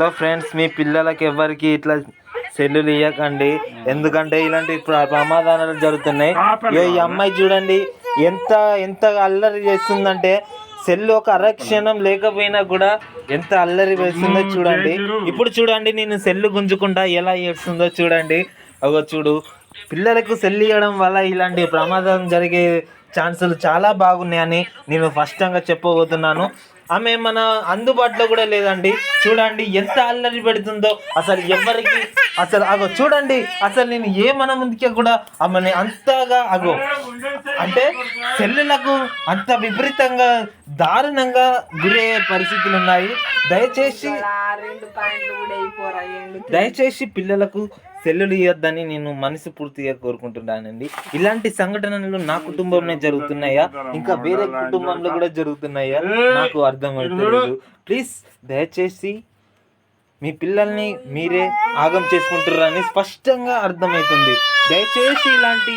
Hello friends, మీ పిల్లలకి ఎవరికి ఇట్లా సెల్లులు ఇవ్వకండి. ఎందుకంటే ఇలాంటి ప్రమాదాలు జరుగుతున్నాయి. ఈ అమ్మాయి చూడండి ఎంత ఎంత అల్లరి చేస్తుందంటే, సెల్లు ఒక అరక్షణం లేకపోయినా కూడా ఎంత అల్లరి వేస్తుందో చూడండి. ఇప్పుడు చూడండి, నేను సెల్లు గుంజుకుంటా ఎలా ఏడుస్తుందో చూడండి. అగో చూడు, పిల్లలకు సెల్లు ఇవ్వడం వల్ల ఇలాంటి ప్రమాదం జరిగే ఛాన్సులు చాలా బాగున్నాయని నేను స్పష్టంగా చెప్పబోతున్నాను. ఆమె మన అందుబాటులో కూడా లేదండి. చూడండి ఎంత అల్లరి పెడుతుందో అసలు ఎవరికి అసలు. అగో చూడండి, అసలు నేను ఏ మన ముందుకే కూడా ఆమెని అంతగా అగో అంటే సెల్లులకు అంత విపరీతంగా దారుణంగా గురయ్యే పరిస్థితులు ఉన్నాయి. దయచేసి పిల్లలకు సెల్లులు ఇవ్వద్దని నేను మనస్ఫూర్తిగా కోరుకుంటున్నానండి. ఇలాంటి సంఘటనలు నా కుటుంబంలో జరుగుతున్నాయా, ఇంకా వేరే కుటుంబంలో కూడా జరుగుతున్నాయా నాకు అర్థమవుతలేదు. ప్లీజ్ దయచేసి మీ పిల్లల్ని మీరే ఆగం చేసుకుంటున్నారని స్పష్టంగా అర్థమవుతుంది. దయచేసి ఇలాంటి